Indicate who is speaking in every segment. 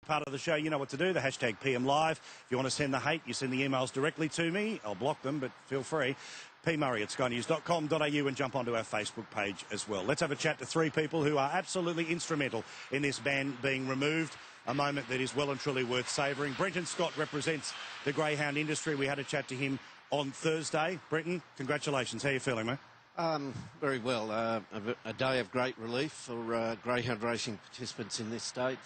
Speaker 1: Part of the show, you know what to do, the hashtag PM Live. If you want to send the hate, you send the emails directly to me. I'll block them, but feel free. pmurray@skynews.com.au and jump onto our Facebook page as well. Let's have a chat to three people who are absolutely instrumental in this ban being removed, a moment that is well and truly worth savouring. Brenton Scott represents the greyhound industry. We had a chat to him on Thursday. Brenton, congratulations. How are you feeling, mate?
Speaker 2: Very well. A day of great relief for greyhound racing participants in this state.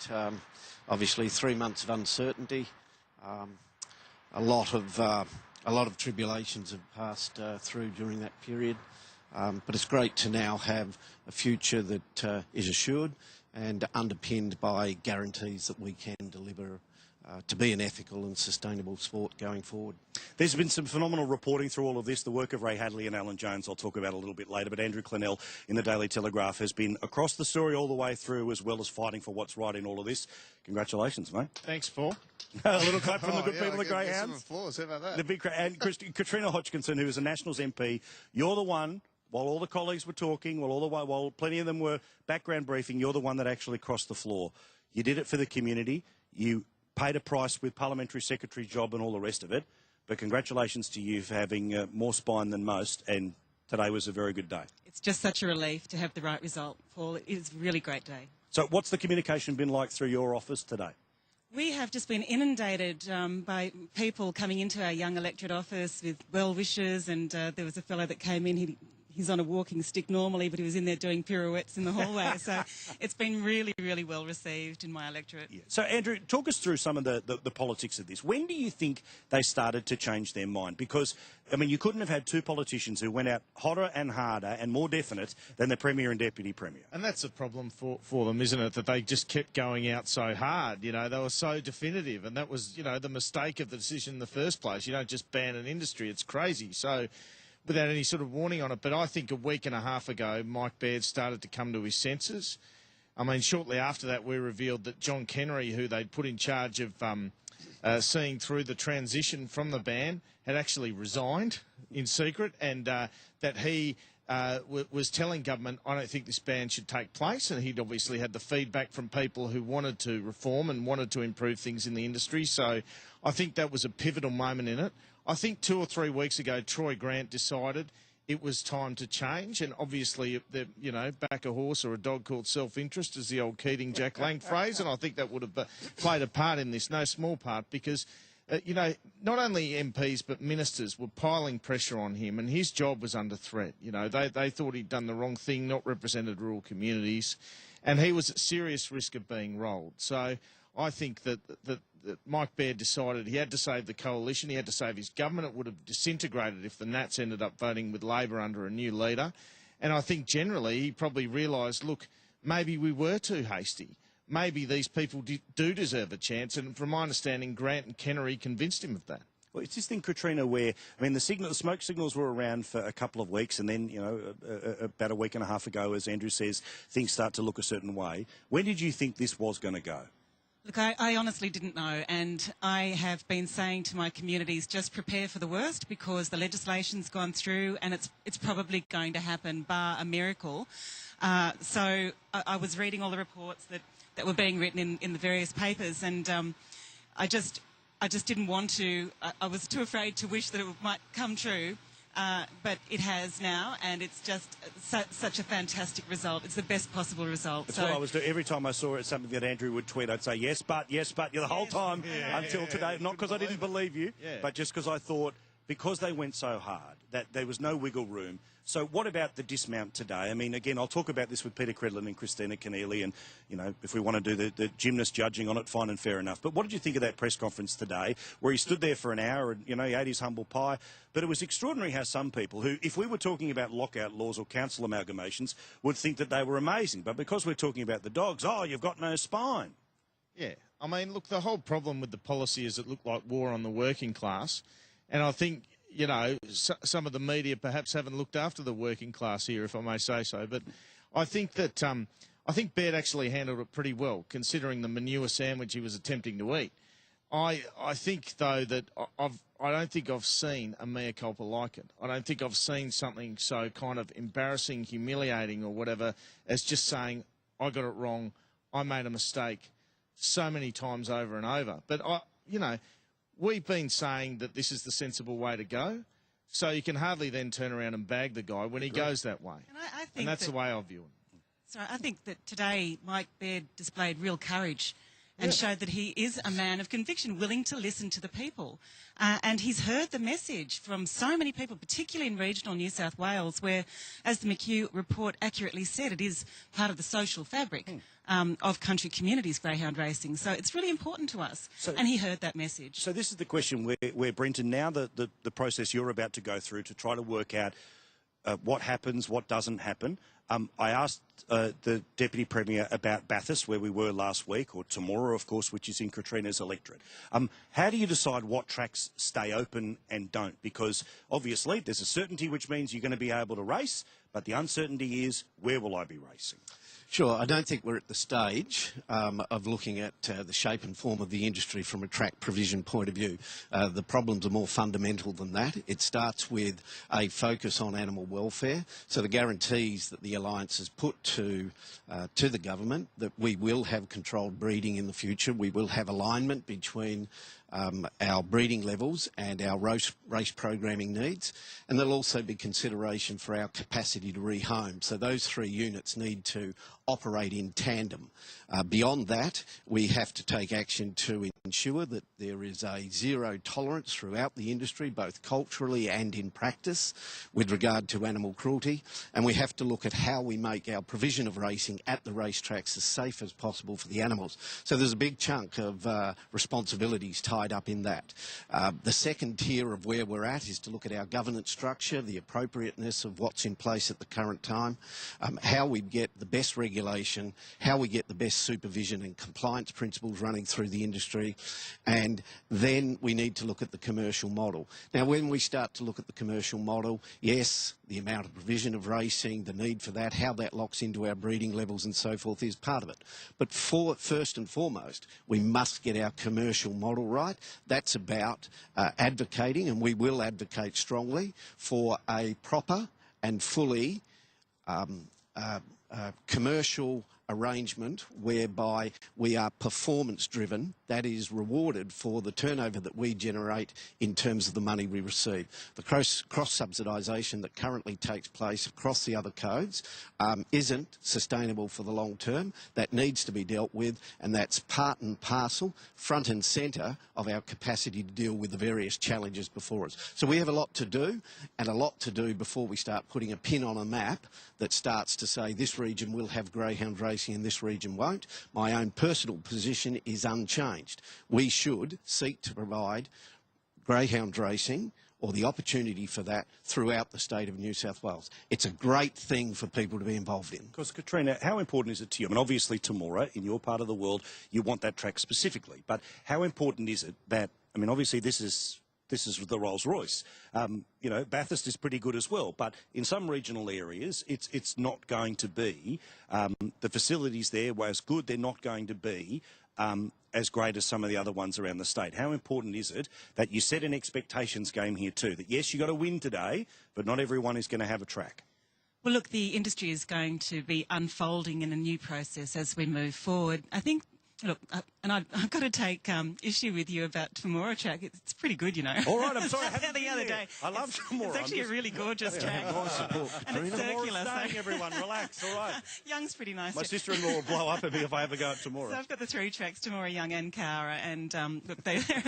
Speaker 2: Obviously, 3 months of uncertainty. A lot of tribulations have passed through during that period. But it's great to now have a future that is assured and underpinned by guarantees that we can deliver to be an ethical and sustainable sport going forward.
Speaker 1: There's been some phenomenal reporting through all of this. The work of Ray Hadley and Alan Jones I'll talk about a little bit later, but Andrew Clennell in the Daily Telegraph has been across the story all the way through, as well as fighting for what's right in all of this. Congratulations, mate.
Speaker 3: Thanks, Paul.
Speaker 1: A little clap from the good people of Greyhounds.
Speaker 3: Applause. How about that?
Speaker 1: The big and Katrina Hodgkinson, who is a Nationals MP, you're the one. While all the colleagues were talking, while plenty of them were background briefing, you're the one that actually crossed the floor. You did it for the community. You paid a price with parliamentary secretary job and all the rest of it. But congratulations to you for having more spine than most, and today was a very good day.
Speaker 4: It's just such a relief to have the right result, Paul. It is a really great day.
Speaker 1: So what's the communication been like through your office today?
Speaker 4: We have just been inundated by people coming into our young electorate office with well wishes, and there was a fellow that came in, he's on a walking stick normally, but he was in there doing pirouettes in the hallway. So it's been really, really well received in my electorate. Yeah.
Speaker 1: So, Andrew, talk us through some of the politics of this. When do you think they started to change their mind? Because, I mean, you couldn't have had two politicians who went out hotter and harder and more definite than the Premier and Deputy Premier.
Speaker 3: And that's a problem for them, isn't it, that they just kept going out so hard. You know, they were so definitive, and that was, you know, the mistake of the decision in the first place. You don't just ban an industry. It's crazy. So, without any sort of warning on it. But I think a week and a half ago, Mike Baird started to come to his senses. I mean, shortly after that, we revealed that John Kennery, who they'd put in charge of seeing through the transition from the ban, had actually resigned in secret, and that he was telling government, I don't think this ban should take place, and he'd obviously had the feedback from people who wanted to reform and wanted to improve things in the industry. So I think that was a pivotal moment in it. I think 2 or 3 weeks ago, Troy Grant decided it was time to change, and obviously, you know, back a horse or a dog called self-interest is the old Keating Jack Lang phrase, and I think that would have played a part in this, no small part, because, you know, not only MPs but ministers were piling pressure on him, and his job was under threat. You know, they thought he'd done the wrong thing, not represented rural communities, and he was at serious risk of being rolled. So I think that Mike Baird decided he had to save the coalition, he had to save his government. It would have disintegrated if the Nats ended up voting with Labor under a new leader. And I think generally he probably realised, look, maybe we were too hasty. Maybe these people do deserve a chance. And from my understanding, Grant and Kennery convinced him of that.
Speaker 1: Well, it's this thing, Katrina, where, I mean, the smoke signals were around for a couple of weeks, and then, you know, about a week and a half ago, as Andrew says, things start to look a certain way. When did you think this was going to go?
Speaker 4: Look, I honestly didn't know, and I have been saying to my communities, just prepare for the worst, because the legislation's gone through and it's probably going to happen, bar a miracle. So I was reading all the reports that were being written in the various papers, and I just didn't want to. I was too afraid to wish that it might come true. But it has now, and it's just such a fantastic result. It's the best possible result.
Speaker 1: That's what I was doing. Every time I saw it, something that Andrew would tweet, I'd say, yes, but, the whole time until today. Not because I didn't believe you, but just because I thought, because they went so hard, that there was no wiggle room. So what about the dismount today? I mean, again, I'll talk about this with Peter Credlin and Christina Keneally, and, you know, if we want to do the gymnast judging on it, fine and fair enough. But what did you think of that press conference today, where he stood there for an hour and, you know, he ate his humble pie? But it was extraordinary how some people who, if we were talking about lockout laws or council amalgamations, would think that they were amazing. But because we're talking about the dogs, oh, you've got no spine.
Speaker 3: Yeah. I mean, look, the whole problem with the policy is it looked like war on the working class. And I think, you know, some of the media perhaps haven't looked after the working class here, if I may say so. But I think that I think Baird actually handled it pretty well, considering the manure sandwich he was attempting to eat. I think, though, that I don't think I've seen a mea culpa like it. I don't think I've seen something so kind of embarrassing, humiliating or whatever as just saying, I got it wrong, I made a mistake, so many times over and over. But, you know, we've been saying that this is the sensible way to go. So you can hardly then turn around and bag the guy when he goes that way.
Speaker 4: And I think
Speaker 3: that's the way I view it.
Speaker 4: So I think that today Mike Baird displayed real courage and showed that he is a man of conviction, willing to listen to the people. And he's heard the message from so many people, particularly in regional New South Wales, where, as the McHugh report accurately said, it is part of the social fabric of country communities, greyhound racing. So it's really important to us. And he heard that message.
Speaker 1: So this is the question where Brenton, now the process you're about to go through to try to work out what happens, what doesn't happen. I asked the Deputy Premier about Bathurst, where we were last week, or Temora, of course, which is in Katrina's electorate. How do you decide what tracks stay open and don't? Because obviously there's a certainty, which means you're going to be able to race, but the uncertainty is, where will I be racing?
Speaker 2: Sure, I don't think we're at the stage of looking at the shape and form of the industry from a track provision point of view. The problems are more fundamental than that. It starts with a focus on animal welfare. So the guarantees that the Alliance has put to the government that we will have controlled breeding in the future, we will have alignment between our breeding levels and our race programming needs, and there'll also be consideration for our capacity to rehome. So those three units need to operate in tandem. Beyond that, we have to take action to ensure that there is a zero tolerance throughout the industry, both culturally and in practice, with regard to animal cruelty. And we have to look at how we make our provision of racing at the racetracks as safe as possible for the animals. So there's a big chunk of responsibilities tied up in that. The second tier of where we're at is to look at our governance structure, the appropriateness of what's in place at the current time, how we get the best regulation, how we get the best supervision and compliance principles running through the industry, and then we need to look at the commercial model. Now, when we start to look at the commercial model, yes, the amount of provision of racing, the need for that, how that locks into our breeding levels and so forth is part of it. But first and foremost, we must get our commercial model right. That's about advocating, and we will advocate strongly for a proper and fully commercial arrangement whereby we are performance driven, that is rewarded for the turnover that we generate in terms of the money we receive. The cross-subsidisation that currently takes place across the other codes isn't sustainable for the long term. That needs to be dealt with, and that's part and parcel, front and centre of our capacity to deal with the various challenges before us. So we have a lot to do, and a lot to do before we start putting a pin on a map that starts to say this region will have greyhound racing and this region won't. My own personal position is unchanged. We should seek to provide greyhound racing, or the opportunity for that, throughout the state of New South Wales. It's a great thing for people to be involved in.
Speaker 1: Because, Katrina, how important is it to you? I mean, obviously, Temora, in your part of the world, you want that track specifically, but how important is it that, I mean, obviously this is the Rolls-Royce. You know, Bathurst is pretty good as well, but in some regional areas, it's not going to be. The facilities there were as good. They're not going to be as great as some of the other ones around the state. How important is it that you set an expectations game here too? That yes, you got to win today, but not everyone is going to have a track.
Speaker 4: Well, look, the industry is going to be unfolding in a new process as we move forward. I think. Look, and I've got to take issue with you about Temora track. It's pretty good, you know.
Speaker 1: All right, I'm sorry.
Speaker 4: The other day.
Speaker 1: I love Temora.
Speaker 4: It's actually a really gorgeous track. And it's circular.
Speaker 1: So everyone, relax. All right.
Speaker 4: Young's pretty nice.
Speaker 1: My sister-in-law will blow up at me if I ever go at Temora.
Speaker 4: So I've got the three tracks, Temora, Young and Cowra, and look,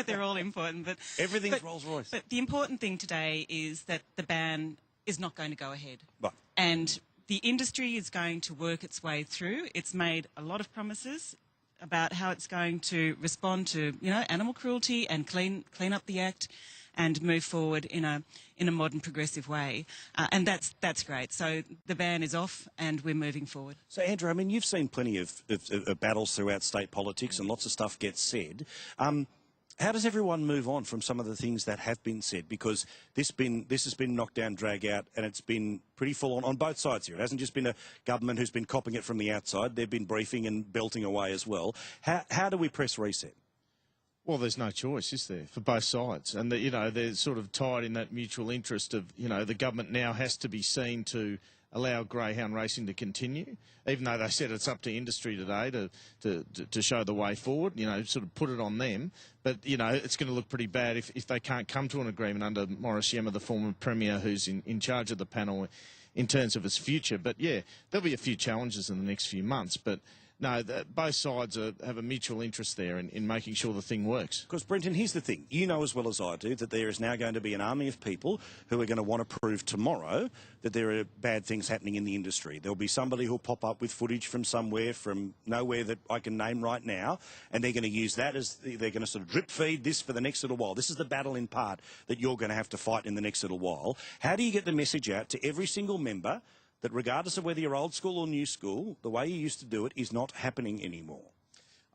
Speaker 4: they're all important. But
Speaker 1: everything's Rolls-Royce.
Speaker 4: But the important thing today is that the ban is not going to go ahead.
Speaker 1: Right.
Speaker 4: And the industry is going to work its way through. It's made a lot of promises about how it's going to respond to, you know, animal cruelty and clean up the act and move forward in a modern, progressive way. And that's great. So the ban is off and we're moving forward.
Speaker 1: So, Andrew, I mean, you've seen plenty of battles throughout state politics and lots of stuff gets said. How does everyone move on from some of the things that have been said? Because this has been knocked down, drag out, and it's been pretty full on both sides here. It hasn't just been a government who's been copping it from the outside. They've been briefing and belting away as well. How do we press reset?
Speaker 3: Well, there's no choice, is there, for both sides? And, you know, they're sort of tied in that mutual interest of, you know, the government now has to be seen to allow greyhound racing to continue, even though they said it's up to industry today to show the way forward, you know, sort of put it on them. But, you know, it's going to look pretty bad if they can't come to an agreement under Maurice Yemma, the former Premier, who's in charge of the panel in terms of its future. But, yeah, there'll be a few challenges in the next few months. But, no, both sides have a mutual interest there in making sure the thing works.
Speaker 1: Because, Brenton, here's the thing. You know as well as I do that there is now going to be an army of people who are going to want to prove tomorrow that there are bad things happening in the industry. There'll be somebody who'll pop up with footage from somewhere, from nowhere that I can name right now, and they're going to use that as they're going to sort of drip feed this for the next little while. This is the battle in part that you're going to have to fight in the next little while. How do you get the message out to every single member that regardless of whether you're old school or new school, the way you used to do it is not happening anymore?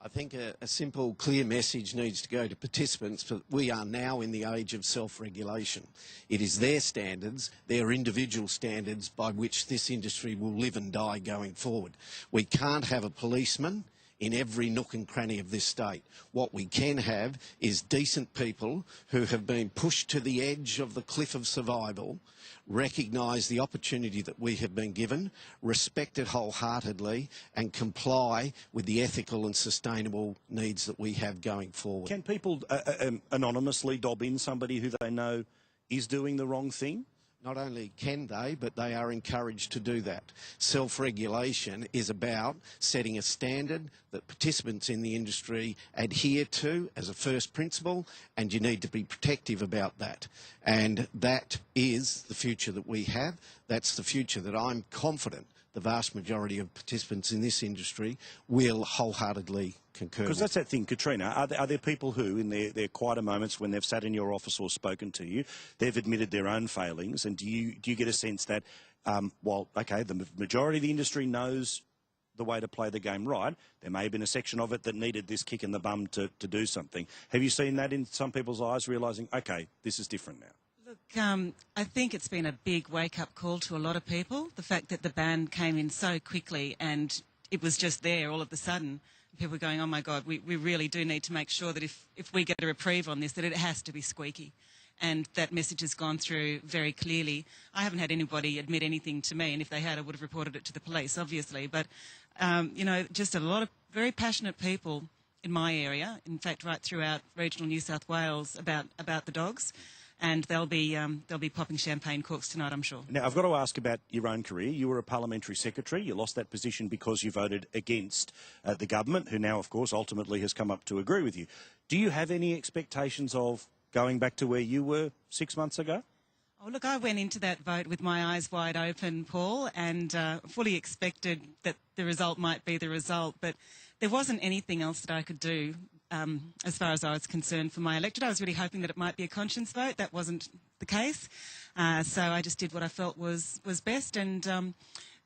Speaker 2: I think a simple, clear message needs to go to participants that we are now in the age of self-regulation. It is their standards, their individual standards, by which this industry will live and die going forward. We can't have a policeman in every nook and cranny of this state. What we can have is decent people who have been pushed to the edge of the cliff of survival, recognise the opportunity that we have been given, respect it wholeheartedly, and comply with the ethical and sustainable needs that we have going forward.
Speaker 1: Can people anonymously dob in somebody who they know is doing the wrong thing?
Speaker 2: Not only can they, but they are encouraged to do that. Self-regulation is about setting a standard that participants in the industry adhere to as a first principle, and you need to be protective about that. And that is the future that we have. That's the future that I'm confident the vast majority of participants in this industry will wholeheartedly concur
Speaker 1: Because
Speaker 2: with.
Speaker 1: that's that thing, Katrina. Are there people who, in their quieter moments when they've sat in your office or spoken to you, they've admitted their own failings? And do you get a sense that, while, okay, the majority of the industry knows the way to play the game right, there may have been a section of it that needed this kick in the bum to do something. Have you seen that in some people's eyes, realising, okay, this is different now?
Speaker 4: Look, I think it's been a big wake-up call to a lot of people, the fact that the ban came in so quickly and it was just there all of a sudden. People are going, oh, my God, we really do need to make sure that if we get a reprieve on this, that it has to be squeaky. And that message has gone through very clearly. I haven't had anybody admit anything to me, and if they had, I would have reported it to the police, obviously. But, you know, just a lot of very passionate people in my area, in fact, right throughout regional New South Wales, about the dogs. And they'll be popping champagne corks tonight, I'm sure.
Speaker 1: Now, I've got to ask about your own career. You were a parliamentary secretary. You lost that position because you voted against the government, who now, of course, ultimately has come up to agree with you. Do you have any expectations of going back to where you were 6 months ago?
Speaker 4: Oh, look, I went into that vote with my eyes wide open, Paul, and fully expected that the result might be the result. But there wasn't anything else that I could do as far as I was concerned for my electorate. I was really hoping that it might be a conscience vote. That wasn't the case. So I just did what I felt was best. And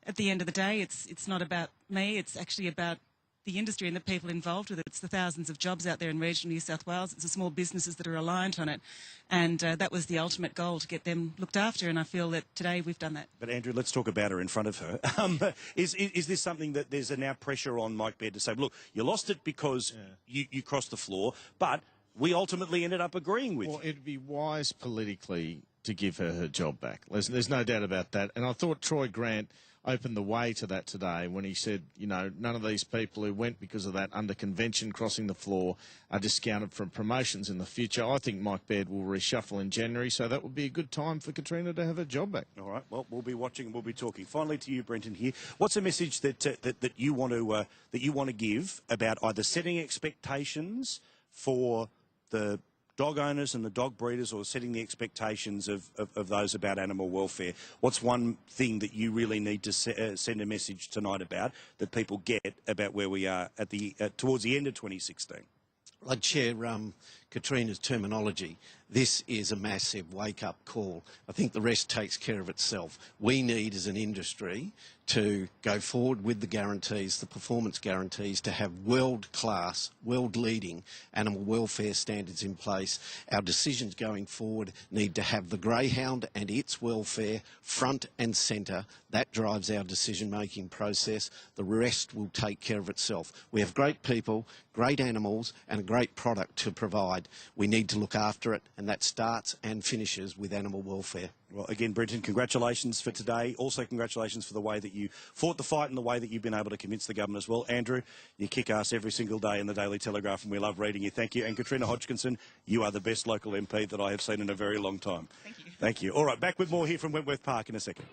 Speaker 4: at the end of the day, it's not about me. It's actually about the industry and the people involved with it. It's the thousands of jobs out there in regional New South Wales. It's the small businesses that are reliant on it. And that was the ultimate goal, to get them looked after. And I feel that today we've done that.
Speaker 1: But, Andrew, let's talk about her in front of her. Is this something that there's now pressure on Mike Baird to say, look, you lost it because you crossed the floor, but we ultimately ended up agreeing with you?
Speaker 3: Well, it'd be wise politically to give her job back. There's no doubt about that. And I thought Troy Grant opened the way to that today when he said, you know, none of these people who went because of that under convention crossing the floor are discounted from promotions in the future. I think Mike Baird will reshuffle in January, so that would be a good time for Katrina to have her job back.
Speaker 1: All right. Well, we'll be watching and we'll be talking. Finally, to you, Brenton, here. What's a message that you want to give about either setting expectations for the dog owners and the dog breeders, or setting the expectations of those about animal welfare? What's one thing that you really need to send a message tonight about, that people get about where we are at towards the end of 2016?
Speaker 2: I'd share Katrina's terminology. This is a massive wake-up call. I think the rest takes care of itself. We need, as an industry, to go forward with the guarantees, the performance guarantees, to have world-class, world-leading animal welfare standards in place. Our decisions going forward need to have the greyhound and its welfare front and centre. That drives our decision-making process. The rest will take care of itself. We have great people, great animals and a great product to provide. side. We need to look after it, and that starts and finishes with animal welfare.
Speaker 1: Well, again, Brenton, congratulations for today. Also, congratulations for the way that you fought the fight and the way that you've been able to convince the government as well. Andrew, you kick ass every single day in the Daily Telegraph, and we love reading you. Thank you. And Katrina Hodgkinson, you are the best local MP that I have seen in a very long time.
Speaker 4: Thank you.
Speaker 1: Thank you. All right, back with more here from Wentworth Park in a second.